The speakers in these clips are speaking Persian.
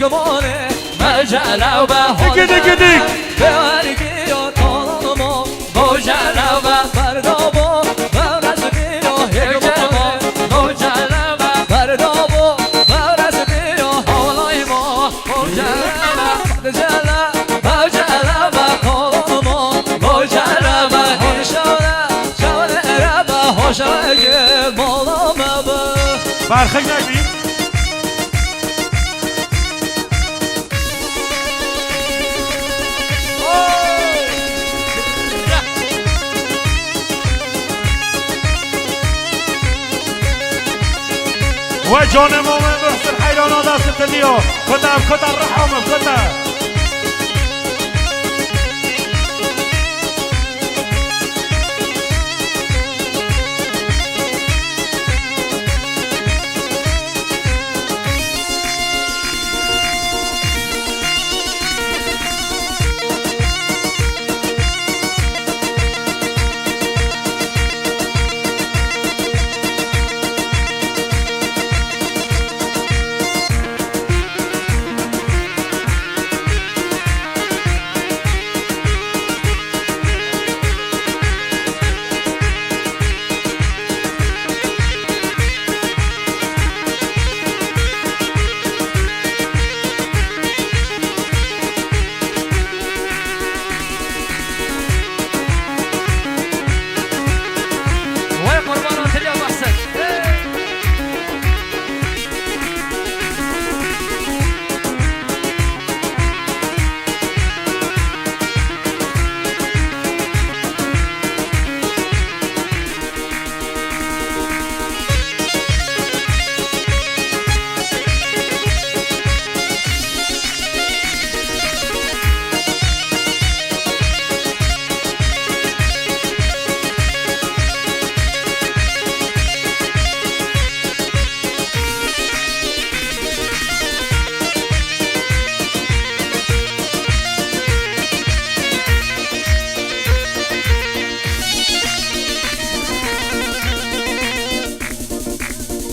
مانه مجلو به حال بورگی و طالمو مجلو به بردابو برزبی و هگمانه مجلو به بردابو برزبی و حالای ما مجلو به مجلو به طالمو مجلو به شونه ربه هاشاگه مالامه به برخک نگیم و جان مومن بحث حیران دست تلیو کتر رحمم کتر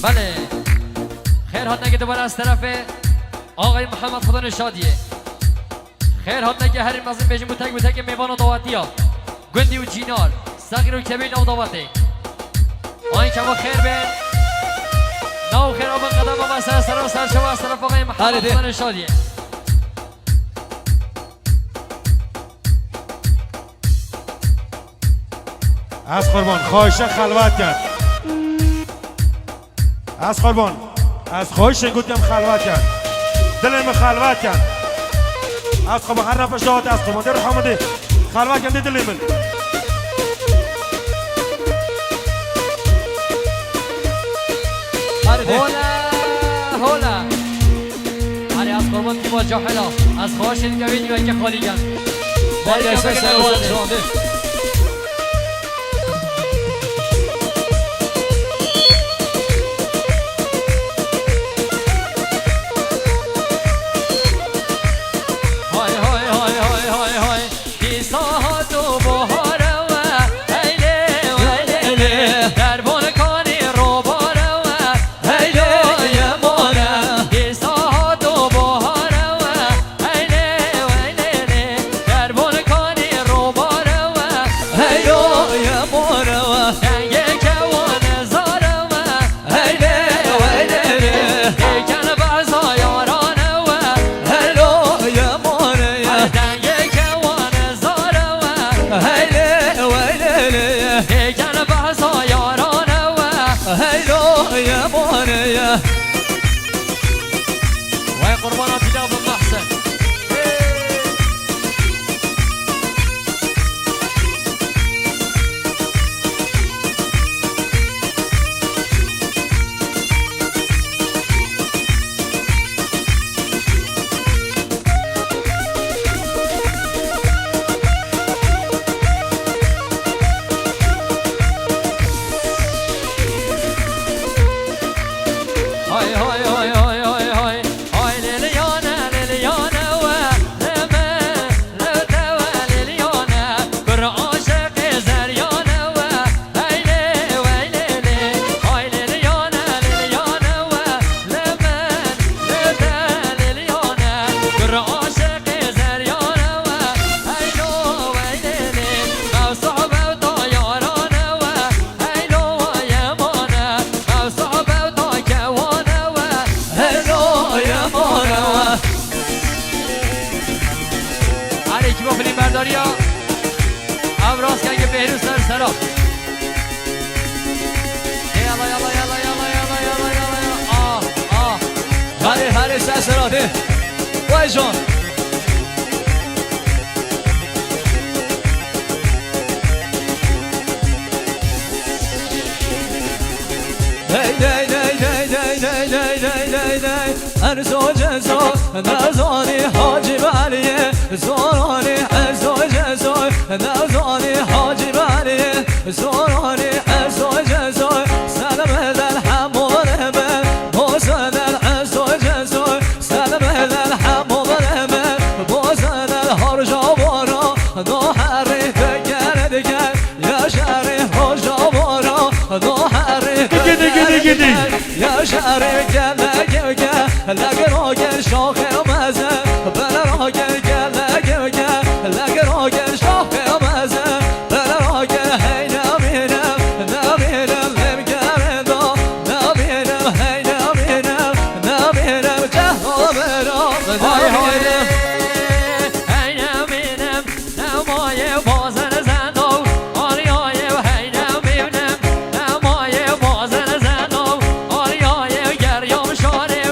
بله خیر هات نگه دوباره از طرف آقای محمد خدا نشادیه خیر هات نگه هر مزین بیجیم بوتک میوان و دعوتی ها گندی و جینار صغیر و کبیر نو دعوته آین که با خیر به نو خیر آبا قدم آبا سر شما از طرف آقای محمد خدا نشادیه از قربان خواهشن خلوت کرد از قربان از خواهشن گفتم خلوت کرد دلم خلوت کرد از قربان هر نفر شاهد از قربان در حمده خلوت کرد دلم هولا هری از قربان کی با جاحلا از خواهشن که ویدیوی که خالی جن باری اسم سر علی سسراده وای جان ارزو جزو نزانی حاجی علیه زورانی ارزو جزو نزانی حاجی علیه زورانی ارزو جزو سلام دل همون من بازن ارزو جزو سلام دل همون من بازن هر جا بارا دو هری دگر دگر یا شهری هر جا بارا دو هری دگر یا شهری گل گل لگر آگر شاخ مزه بلر آگر گل لگر گل لگر آگر شاخ مزه بلر آگر هی نبینم نبینم نمگردا نبینم هی نبینم نبینم جهان برام نبینم هی نبینم نمای بازن زندو آریای هی نبینم نمای بازن زندو آریای گریام شاره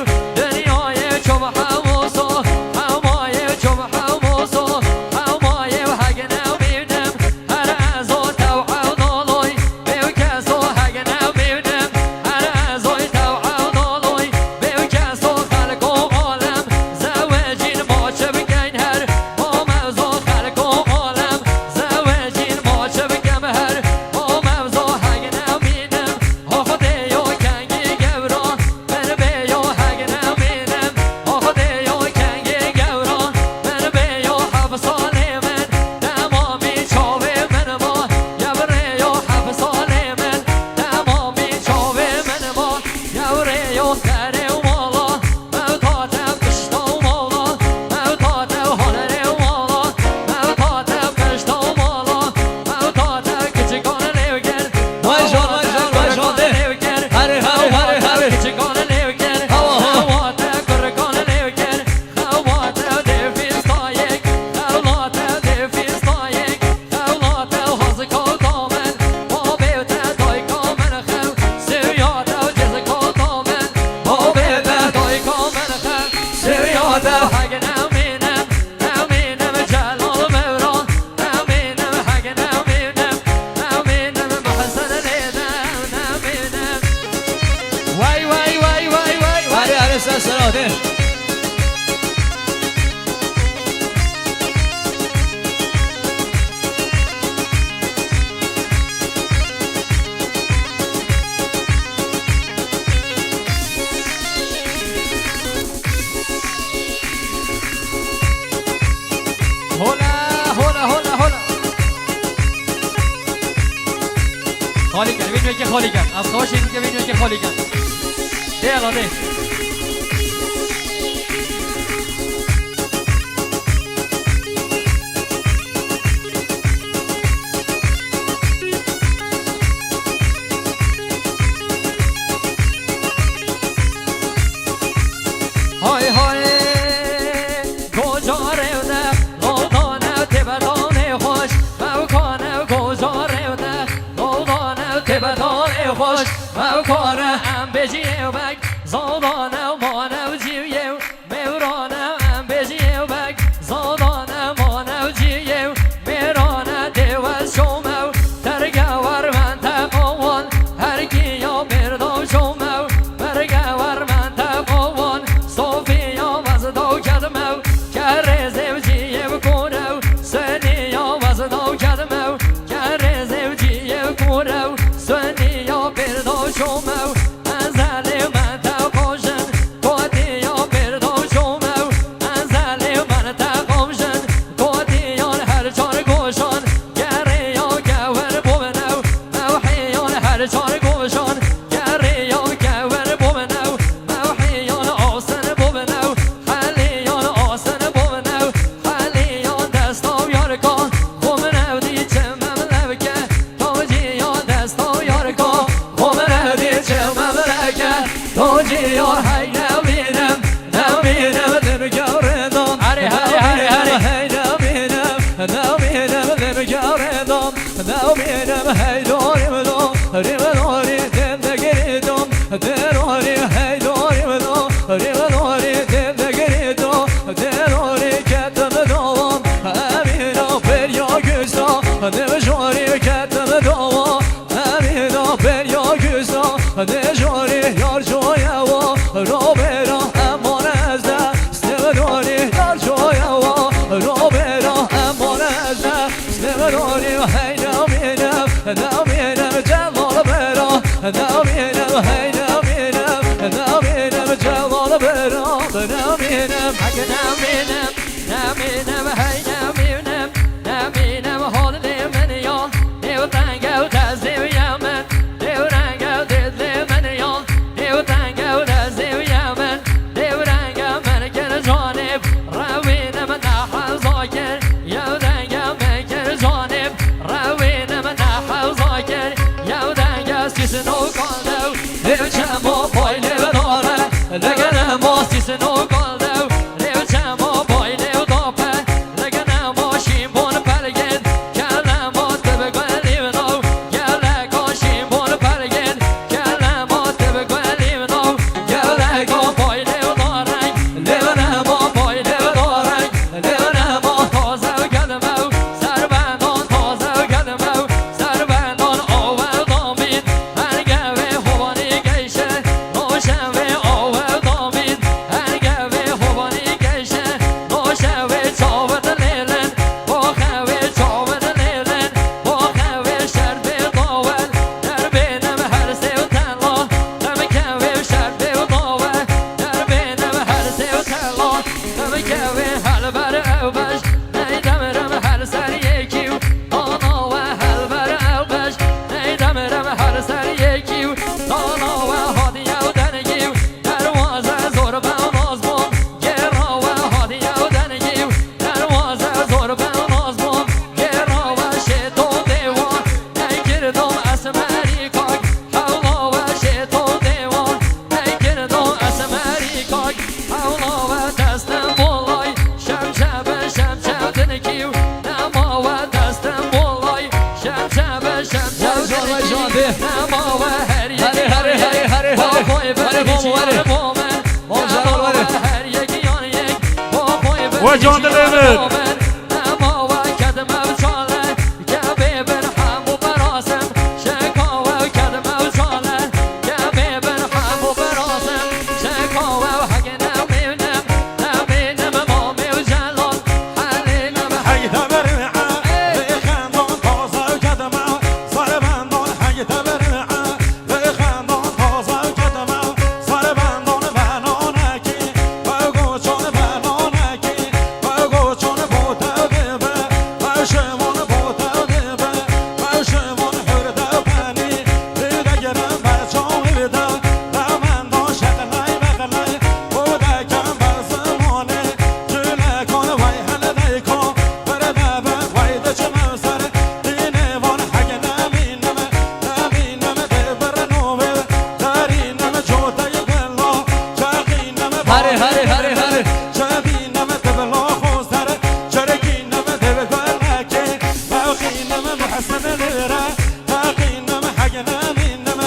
خالی کن ببین که خالی کن از خواهش این که ببین که خالی کن ده الاده های های گجاره ده لودانه تبدانه خوش موکانه گجاره ده لودانه تبدانه خوش موکانه ام بجیه بک زادانه مانه جیه میرانه ام بجیه بک زادانه مانه جیه میرانه دیوز شومو ترگوار من تقوان هر کیا بردو شومو برگوار من تقوان صوفیا وزدو کدمو کر زوجیه بکونو سنیا وزدو کدمو کر زوجیه بکونو سنیا بردو شومو ازل من تقوشن تو نامینم هی نامینم نامینم جوان برام نامینم اگه نمینم هی نمینم حال من یان دیو تنگو تزیو یمن دیو رنگو دیدلی من یان دیو تنگو تزیو یمن دیو رنگو من گر جانب روینم نحل زاکر یو رنگو من گر جانب روینم نحل زاکر یو رنگو سیسنو کالدو دیو چمو پایلی بداره لگنه ما سیسنو کالدو دیو چمو پایلی داپه لگنه ما شیمون پرگن کلم ما تبگلی نو گله کا شیمون پرگن کلم ما تبگلی نو گله کا پایلی دارنگ لگنه ما پایلی دارنگ لگنه ما تازه گلمو سربندان تازه گلمو سربندان آور دامید هرگوه خوبانی گیشه نوشوه آور دامید هرگوه خوبانی گیشه نوشوه چاوت لیلن باخوه چاوت لیلن باخوه شرب داول در بینم هر سیو تلا دمکوه شرب داول در بینم هر سیو تلا دمکوه حل بر اوبش نیدمرم هر سر یکیو دانا و حل بر اوبش نیدمرم هر سر یکیو دانا و هادیه و دنگیو دروازه زور به ناز بوم گرا و هادیه و دنگیو دروازه زور به ناز بوم گرا و شیطو دیوان نگردم اسمری کاک حولا و شیطو دیوان نگردم اسمری کاک حولا و دستم بولای شب دنگیو نما و دستم بولای شب دنگیو نما و هر یک با خوی بریچی بومن نما و هر یک یان یک با خوی و جان دلمت. بومن نما و کدم و چاله گبه بر هم و براسم شکا و کدم و چاله گبه بر هم و براسم شکا و حق نمینم مامی و جلال حلینم حیده برمعه بخندان تازه و کدمه سربندان حیده برمعه بخندان تازه و کدمه سربندان بنانکی بگو چون بنانکی بگو چون بوته دیبه بشمون بوته دیبه بشمون حرده پنی دیده گرم بچام بیده دمندان شقلای بقلای بوده کم بر زمانه جله کن وی هل دیکن برده به ویده چه موسر دینوان حق نمینم دیبر نوه دارینم جوته بلا چقینم هره چبینم دبلا خوزتر چرگینم دبگلکی باقینم محسن لیره باقینم حق نمینم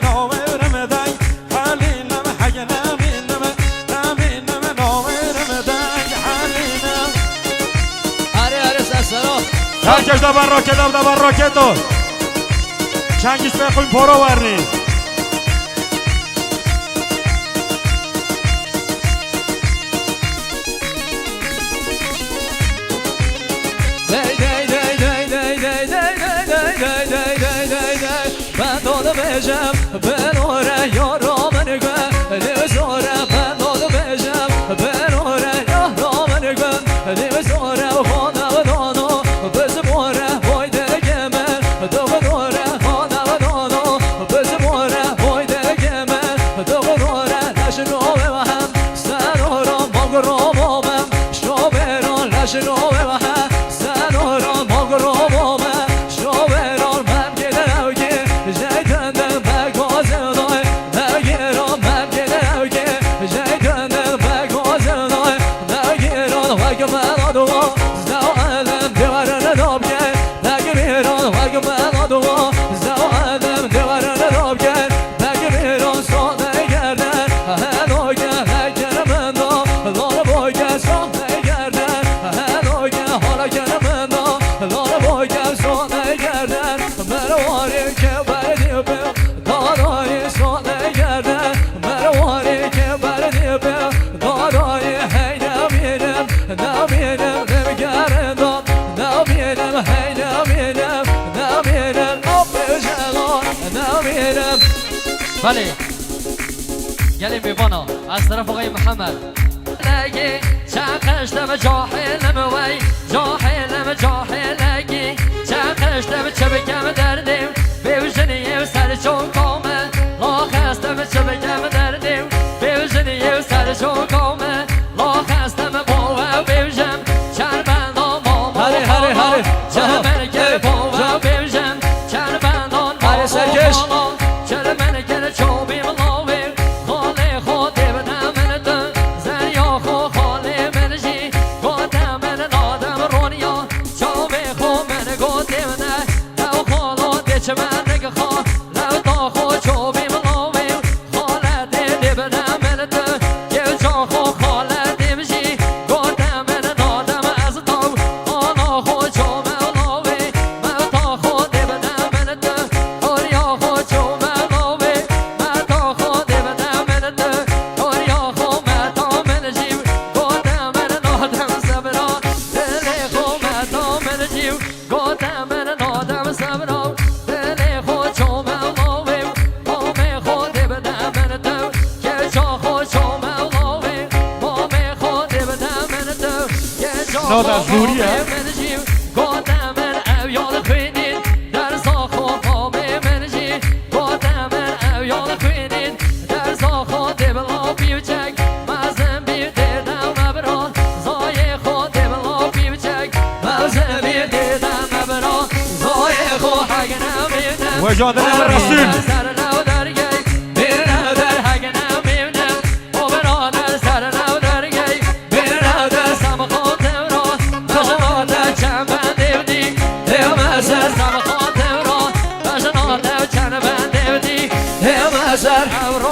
ناورم دی حلینم حق نمینم ناورم دی حلینم هره سسرا Herkes de var roketo. Cengiz Bey koyun poro verni. Ben dolu becem ben oraya yaramını gön zora ben dolu becem ben oraya yaramını gön zora hana dano bizim oraya boyda gemen doğru oraya hana dano bizim oraya boyda gemen doğru oraya laşno ve hem sen oraya magro ben şoberon laşno ve hem sen oraya magro ben şoberon ben giderim ki Zeytenden be gözüne ne giron ben giderim ki Zeytenden be gözüne ne giron ve güven adıma Zavalem divarına dobge ne giron ve güven adıma Zavalem divarına dobge ne giron sonne gerden Hen o gel ne gerimendo Lora boy gel sonne gerden Hen o gel hala gerimendo Lora boy gel sonne gerden Mervari keber dibim Dadayı sonne gerden Mervari keber dibim Dadayı hey naminim Naminim nevgerindam Naminim hey naminim Naminim abbi celal Naminim میرم بله گلی میوانا از طرف آقای محمد لگی چقشتم جاهلم وی جاهلگی چقشتم چه بگم دردیم بیوشنی و سر چون کامه لاخستم چه بگم دردیم بیوشنی و سر چون کامه لاخستم باو بیوشم چربندان ماما هره چرمن گل باو بیوشم چربندان هره سرکش چرمن گل چوبی ملاوی خاله خود بدم من تو زریا خو خاله من جی گفتم من نادم رونیا چوبی خو من گفتم نه تو خالو دیچ من نگه خوا لو تا خو چوبی ملاوی خاله دی بدم من تو یه جا خو خاله دیم جی گفتم من نادم از تو خالا خو چوب ملاوی من تا خو دی بدم من تو خوریا خو چوب ملاوی من تا خو دی بدم من تو خوریا خو من تا من جیو گفتم من نادم صبرا دل خو من تا من جیو گفتم من نادم صبرا دل خو چوب ملاوی مام خو دی بدم من تو یه جا خو چوب ملاوی مام خو دی بدم من تو یه جا ناد از دوریه؟ من جیو گفتم من اویال خوینین در زاخو قامه من جی گفتم من اویال خوینین در زاخو دبلا بیوچک مزم بی دیدم مبرا زای خو دبلا بیوچک مزم بی دیدم مبرا زای خو حگنم بیدم و جان دلم رسول سر نو درگی بیرنو در حگنم بیدم و برادر سر نو درگی بیرنو در سمخاتم را بشناتم چند بند دیودی دیومسر سمخاتم را بشناتم چند بند دیودی دیومسر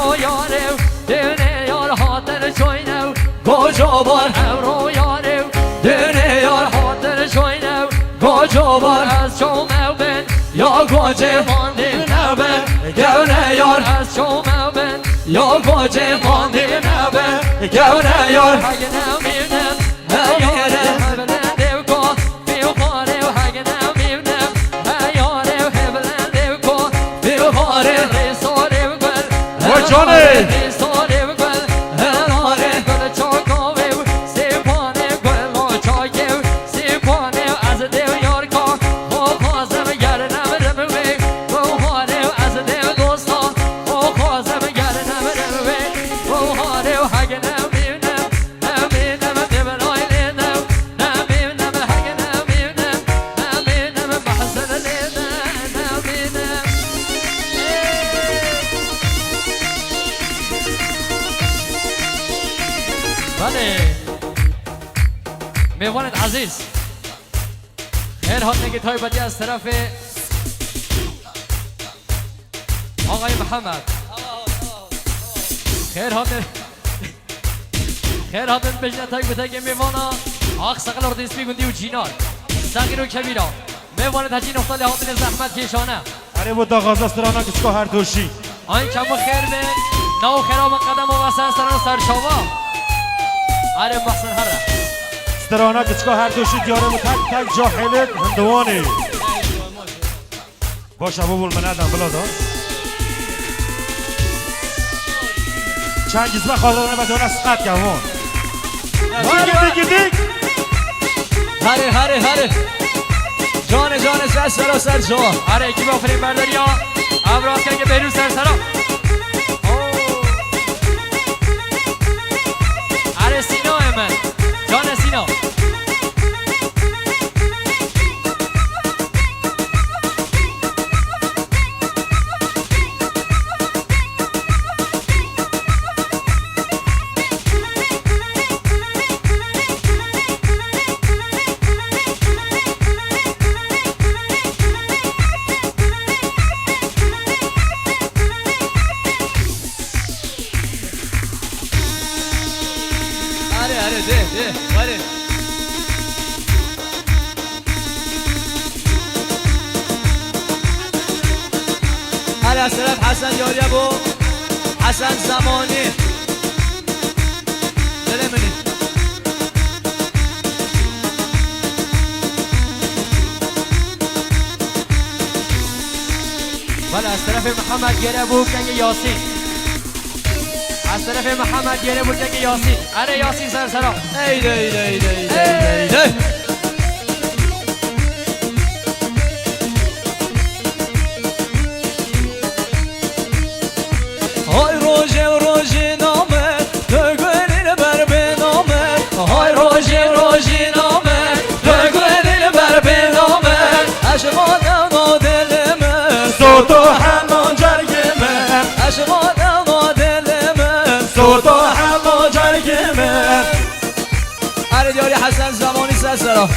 او یارو دونه یار حاضر چوینو کجا بار او یارو دونه یار حاضر چوینو کجا بار از شومو بن یا گوجه ماندی نبه گونه یار از شومو بن یا گوجه ماندی نبه گونه یار اگه نمیدم ایاره هبلنده کو بیو خاره و اگه نمیدم ایاره هبلنده کو بیو خاره ریساره و گل و جانه ریساره و گل هلاره گل چاکاوه و سیپانه گل و چاکه و سیپانه از دیو یار کا خو خوازم گرنم رموه خو خاره و از دیو دوستا خو خوازم گرنم رموه خو خاره و اگه نمیدم نمیدم دبلای لیدم نمیدم اگه نمیدم نمیدم بحثن لیدم نمیدم بله میوانت عزیز خیر حال نگید های بدی از طرف آقای محمد خیر حال خیر حال بجنه تاک بتاک میوانا آخ سقل ارد اسمی گندی و جینار صغیر و کبیرا میوانت هجی نقطه لحاظن زحمت کشانه اره بود داغاز استرانا کچکا هر دوشی آین کم و خیر بین نو خراب قدم و وسن سران سرشاوا اره محسن هره استرانا کچکا هر دوشی دیاره و تک تک جاهلت هندوانه باش ابو بول من ادم بلا دا چند گیزمه خواهدانه بدانه سقط گوان دیگه هره جان سر سراسر جان آره کی با فریم برداری ها ابراز کرد که بهروز سرسرا آره سینا من جان سینا ده ولی هر از طرف حسن یاریب و حسن زمانی دل منی بله از طرف محمد گره بود که یاسین از طرف محمد گره بود که یاسین اره یاسین سر سلام ای دی دی دی دی دی های روژی نامه تو گلیل بر بنامه های روژی نامه تو گلیل بر بنامه عشقانم و دلمه صوت و حنان جرگمه عشقانم و دلمه صوت و حنان جرگمه اره دیاری حسن زمانی سرسرا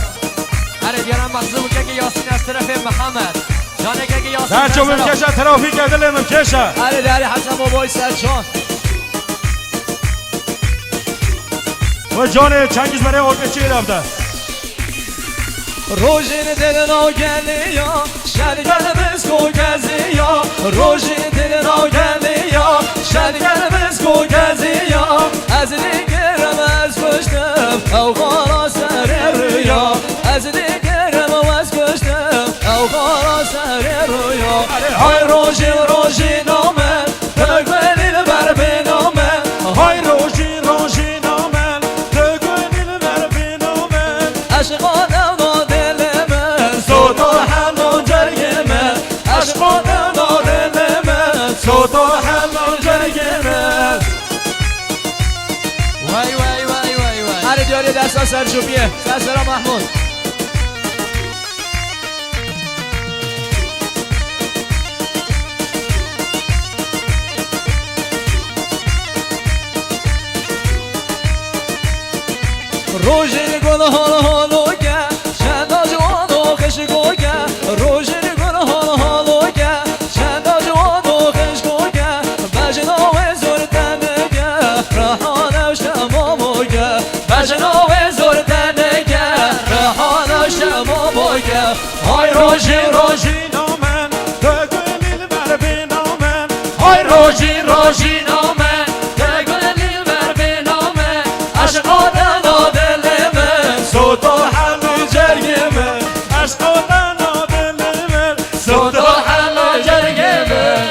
اره دیارم مخصوص بود که یاسین از طرف محمد جانه که یاسین در سر چو سلام ممکشه ترافیک دل ممکشه اره دیاری حسن بابای سرچان و جان چنگیز برای آقای چی رفته روژین دل ناگلی یا شدگر بسکو گزی یا روژین دل ناگلی یا شدگر بسکو گزی یا از دیگرم از کشتم او خارا سر رویا از دیگرم از کشتم او خارا سر رویا های روژی نامه تگولیل بر بنامه های روژی نامن تو گلیل بر بینامن عشقانم و دل من صوت و حنان جرگمه عشقانم و دل من صوت و حنان جرگمه وای وای وای وای وای هر دیاری دستا سرچوبیه سرسرا محمود روژین گل هالو که چندا جوان و خشگو که روژین گل هالو که چندا جوان و خشگو که بجناو زردنه که رهانش تمامو که بجناو زردنه که رهانش تمامو که های روژی نامن تو گلیل بر بینامن های روژی نامه دگلیل بر بنامه عشقانم و دل من صوت و حنان جرگمه عشق و دنا دل من صوت و حنان جرگمه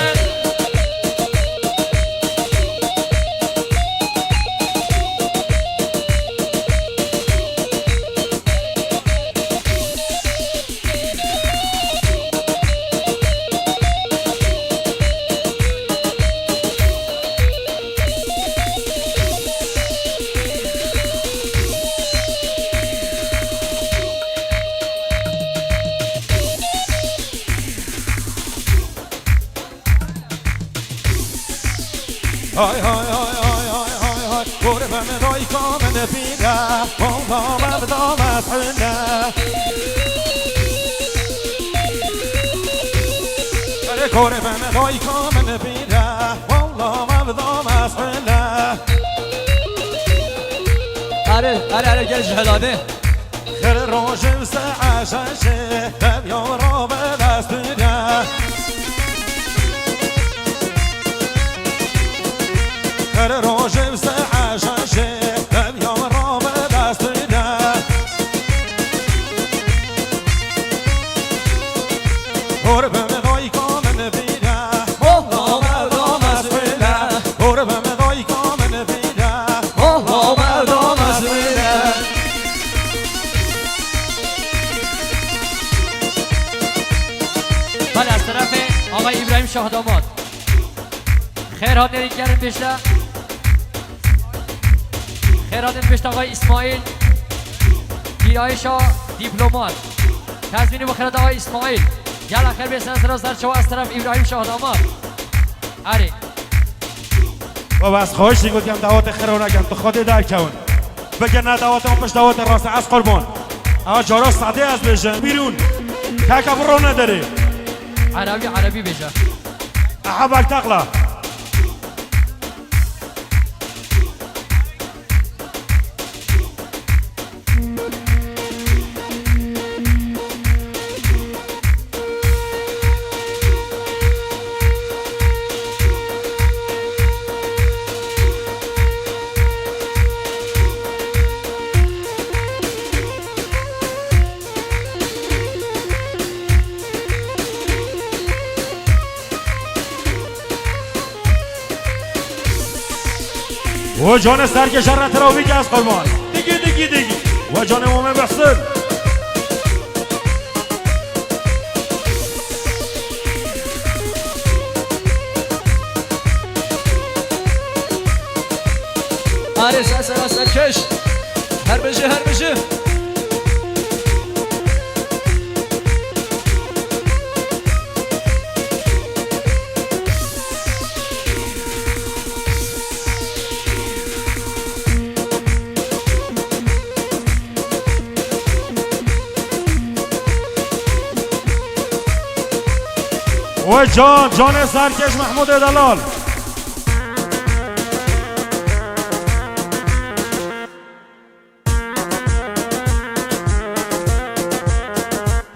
های قربم دای کامن بیده والله مبدام از حنه قربم دای کامن بیده والله مبدام از حنه اره گل جهلاده خیر روشم سعششه دبیا را به دست بیده خیر روشم سعششه دبیا را به دست بیده قربم دای کامن بیده والله مردم از بیده قربم دای کامن بیده والله مردم از بیده بله از طرف آقای ابراهیم شاه داماد خیرات نریکرم بشته خیرات بشته آقای اسماعیل دیرایشا دیپلومات تزمینی بخیرات آقای اسماعیل یلا خیر بیستن سر چوا از طرف ابراهیم شاه داماد اره و بس خواهش گفتم دعوت خیر رو نگم تو خودی در کن بگه نه دعوت اون پشت دعوت راست از قربان اما جارا ساده از بشن بیرون که برو نداره عربی بجا احبك تقلع و جان سرکش را تراوی که از قربان دیگی و جان مومن بسر آره سرکش هر بشه و جان سرکش محمود دلال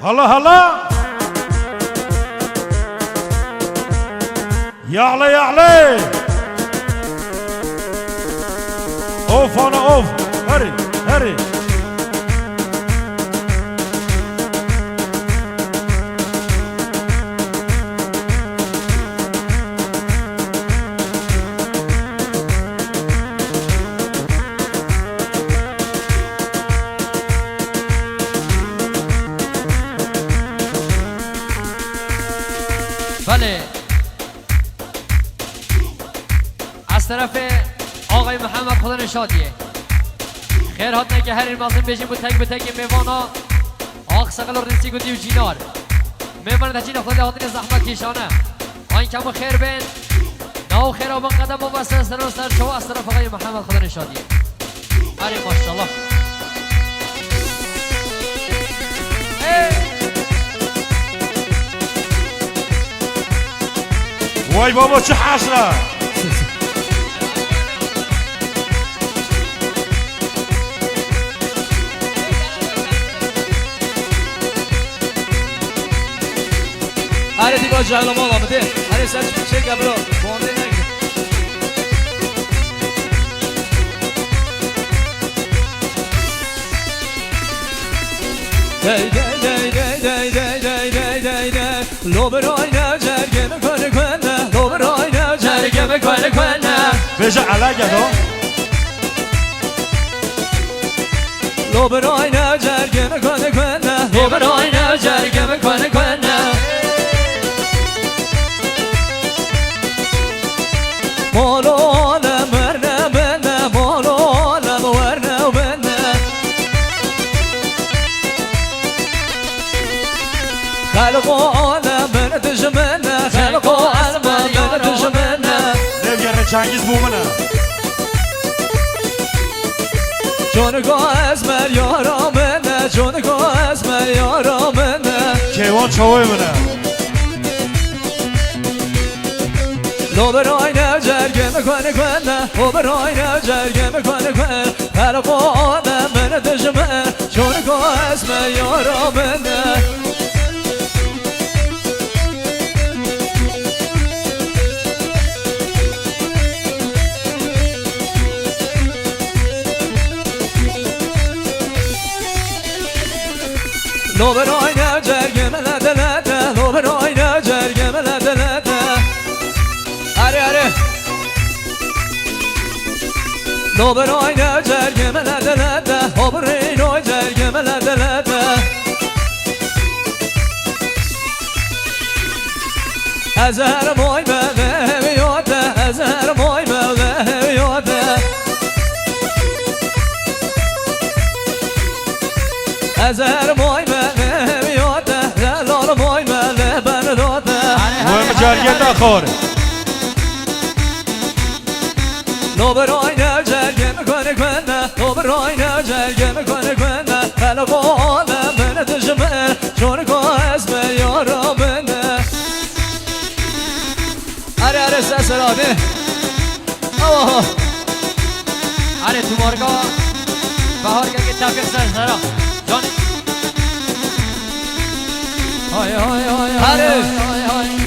هلا يعلي اوف انا اوف هري بله از طرف آقای محمد خدا نشادیه خیر هات نگه هر این مازم بیشیم بود تک به تک میوانا آق سقل و رنسی گودی و جینار میوانا تجین خدا هاتین زحمت کشانه آین کم خیر بین ناو خیر آبان قدم و بسر سر و سر شو از طرف آقای محمد خدا نشادیه آره ماشالله وای بابا چه حشره آره دیگه جهلا مال آمده آره سر چه گبرا بانده نگه لو برای نه جرگه میکنه کنه لو برای نه جرگه میکنه کنه بجا علاقه دو لو برای نه جرگه میکنه کنه لو برای نه جرگه میکنه کنه مالو عالم ورنه بنه مالو عالم ورنه بنه خلق عالم من دجمنه خلق عالم من دجمنه نمیگره چنگیز بومنه جونگاه از من یارا منه جونگاه از من یارا منه کیوان چاوی منه لو برای نه جرگه میکنه کنه لو برای نه جرگه میکنه کنه خلق عالم من دجمنه جونگاه از من یارا منه لو برای نه جرگه ملده لده لو برای نه جرگه ملده لده آره لو برای نه جرگه ملده لده آبری نو جرگه ملده لده از هر مای مله بیاده از هر مای مله بیاده از هر مای مله بیاده دلال مای مله بن داده مهم جرگه نخور لو برای نه جرگه میکنه کنه لو برای نه جرگه میکنه کنه خلق عالم من دجمه جونگاه از من یارا بنه آره سسرانه آوه آره تو مارگا بهار که تفیق سرسرا جان های آره